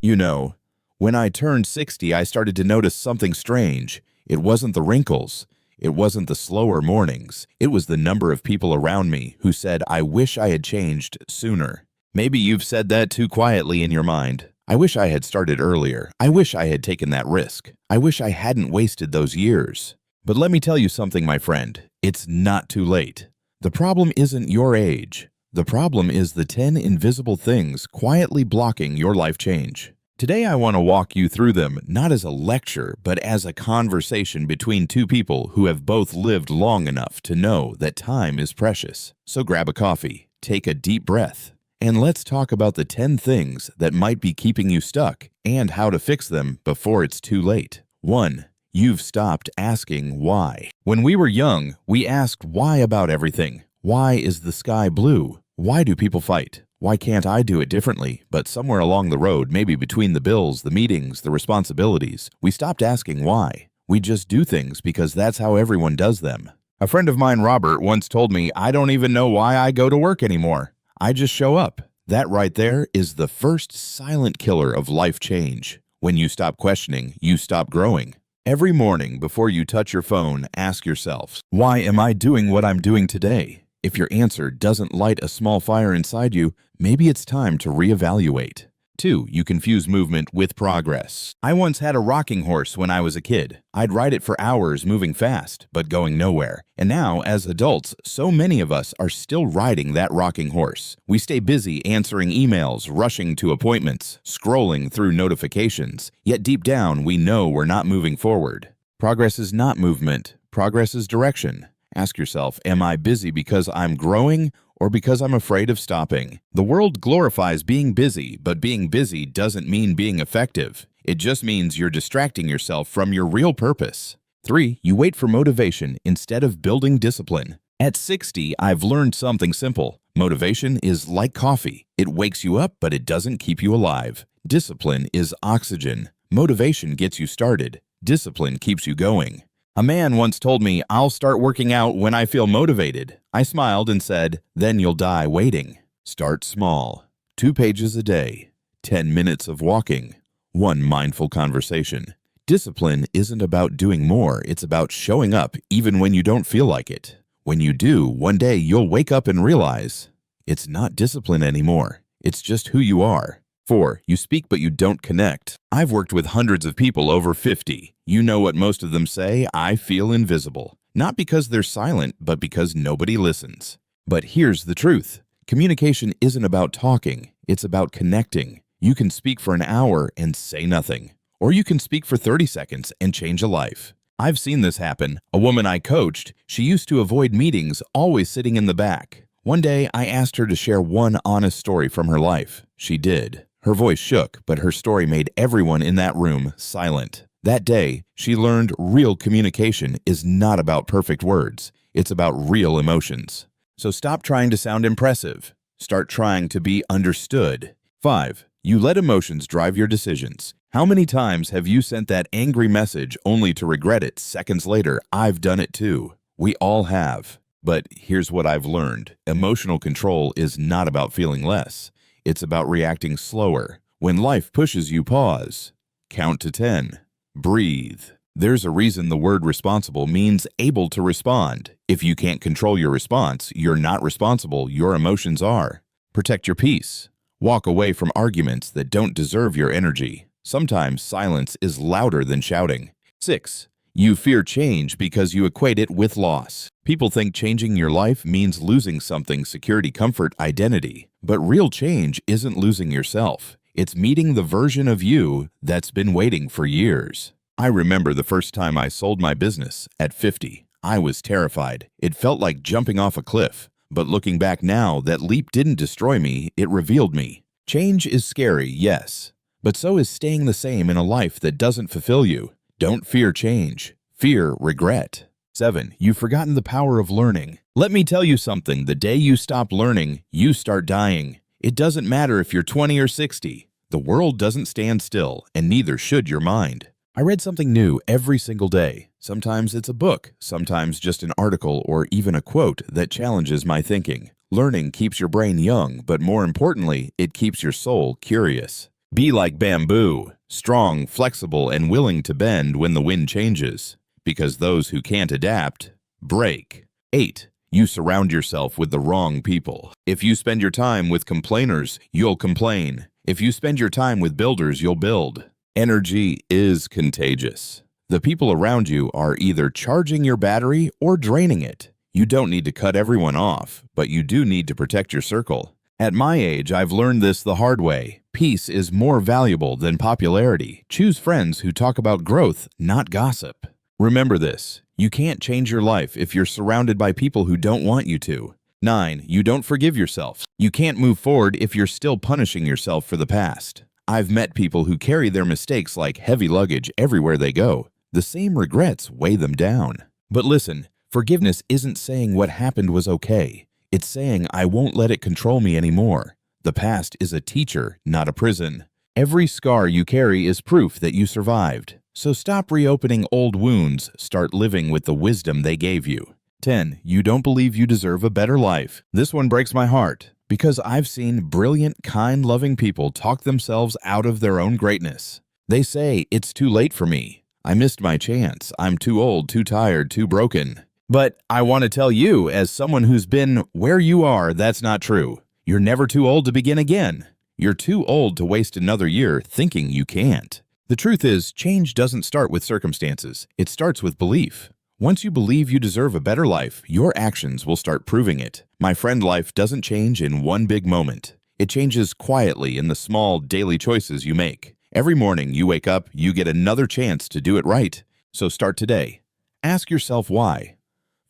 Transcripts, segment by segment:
You know, when I turned 60, I started to notice something strange. It wasn't the wrinkles. It wasn't the slower mornings. It was the number of people around me who said, I wish I had changed sooner. Maybe you've said that too quietly in your mind. I wish I had started earlier. I wish I had taken that risk. I wish I hadn't wasted those years. But let me tell you something, my friend. It's not too late. The problem isn't your age. The problem is the 10 invisible things quietly blocking your life change. Today I want to walk you through them, not as a lecture, but as a conversation between two people who have both lived long enough to know that time is precious. So grab a coffee, take a deep breath, and let's talk about the 10 things that might be keeping you stuck and how to fix them before it's too late. 1. You've stopped asking why. When we were young, we asked why about everything. Why is the sky blue? Why do people fight? Why can't I do it differently? But somewhere along the road, maybe between the bills, the meetings, the responsibilities, we stopped asking why. We just do things because that's how everyone does them. A friend of mine, Robert, once told me, I don't even know why I go to work anymore. I just show up. That right there is the first silent killer of life change. When you stop questioning, you stop growing. Every morning before you touch your phone, ask yourself, why am I doing what I'm doing today? If your answer doesn't light a small fire inside you, maybe it's time to reevaluate. 2. You confuse movement with progress. I once had a rocking horse when I was a kid. I'd ride it for hours moving fast, but going nowhere. And now, as adults, so many of us are still riding that rocking horse. We stay busy answering emails, rushing to appointments, scrolling through notifications. Yet deep down, we know we're not moving forward. Progress is not movement. Progress is direction. Ask yourself, am I busy because I'm growing or because I'm afraid of stopping? The world glorifies being busy, but being busy doesn't mean being effective. It just means you're distracting yourself from your real purpose. 3. You wait for motivation instead of building discipline. At 60, I've learned something simple. Motivation is like coffee. It wakes you up, but it doesn't keep you alive. Discipline is oxygen. Motivation gets you started. Discipline keeps you going. A man once told me, I'll start working out when I feel motivated. I smiled and said, then you'll die waiting. Start small. 2 pages a day. 10 minutes of walking. 1 mindful conversation. Discipline isn't about doing more. It's about showing up even when you don't feel like it. When you do, one day you'll wake up and realize it's not discipline anymore. It's just who you are. 4. You speak but you don't connect. I've worked with hundreds of people over 50. You know what most of them say? I feel invisible. Not because they're silent, but because nobody listens. But here's the truth. Communication isn't about talking. It's about connecting. You can speak for an hour and say nothing. Or you can speak for 30 seconds and change a life. I've seen this happen. A woman I coached, she used to avoid meetings, always sitting in the back. One day, I asked her to share one honest story from her life. She did. Her voice shook, but her story made everyone in that room silent. That day, she learned real communication is not about perfect words. It's about real emotions. So stop trying to sound impressive. Start trying to be understood. 5. You let emotions drive your decisions. How many times have you sent that angry message only to regret it seconds later? I've done it too. We all have. But here's what I've learned. Emotional control is not about feeling less. It's about reacting slower. When life pushes you, pause. Count to 10. Breathe. There's a reason the word responsible means able to respond. If you can't control your response, you're not responsible. Your emotions are. Protect your peace. Walk away from arguments that don't deserve your energy. Sometimes silence is louder than shouting. 6. You fear change because you equate it with loss. People think changing your life means losing something: security, comfort, identity. But real change isn't losing yourself. It's meeting the version of you that's been waiting for years. I remember the first time I sold my business at 50. I was terrified. It felt like jumping off a cliff. But looking back now, that leap didn't destroy me, it revealed me. Change is scary, yes. But so is staying the same in a life that doesn't fulfill you. Don't fear change. Fear regret. 7. You've forgotten the power of learning. Let me tell you something. The day you stop learning, you start dying. It doesn't matter if you're 20 or 60. The world doesn't stand still, and neither should your mind. I read something new every single day. Sometimes it's a book, sometimes just an article or even a quote that challenges my thinking. Learning keeps your brain young, but more importantly, it keeps your soul curious. Be like bamboo, strong, flexible, and willing to bend when the wind changes, because those who can't adapt, break. 8. You surround yourself with the wrong people. If you spend your time with complainers, you'll complain. If you spend your time with builders, you'll build. Energy is contagious. The people around you are either charging your battery or draining it. You don't need to cut everyone off, but you do need to protect your circle. At my age, I've learned this the hard way. Peace is more valuable than popularity. Choose friends who talk about growth, not gossip. Remember this, you can't change your life if you're surrounded by people who don't want you to. 9. You don't forgive yourself. You can't move forward if you're still punishing yourself for the past. I've met people who carry their mistakes like heavy luggage everywhere they go. The same regrets weigh them down. But listen, forgiveness isn't saying what happened was okay. It's saying I won't let it control me anymore. The past is a teacher, not a prison. Every scar you carry is proof that you survived. So stop reopening old wounds, start living with the wisdom they gave you. 10. You don't believe you deserve a better life. This one breaks my heart, because I've seen brilliant, kind, loving people talk themselves out of their own greatness. They say, it's too late for me. I missed my chance. I'm too old, too tired, too broken. But I want to tell you, as someone who's been where you are, that's not true. You're never too old to begin again. You're too old to waste another year thinking you can't. The truth is, change doesn't start with circumstances. It starts with belief. Once you believe you deserve a better life, your actions will start proving it. My friend, life doesn't change in one big moment. It changes quietly in the small daily choices you make. Every morning you wake up, you get another chance to do it right. So start today. Ask yourself why.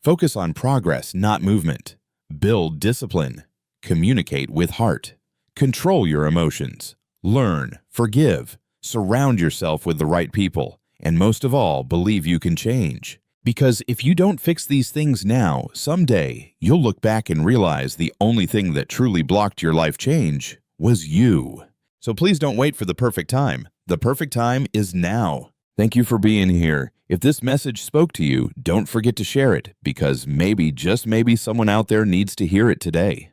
Focus on progress, not movement. Build discipline. Communicate with heart. Control your emotions. Learn, forgive. Surround yourself with the right people. And most of all, believe you can change. Because if you don't fix these things now, someday you'll look back and realize the only thing that truly blocked your life change was you. So please don't wait for the perfect time. The perfect time is now. Thank you for being here. If this message spoke to you, don't forget to share it, because maybe, just maybe, someone out there needs to hear it today.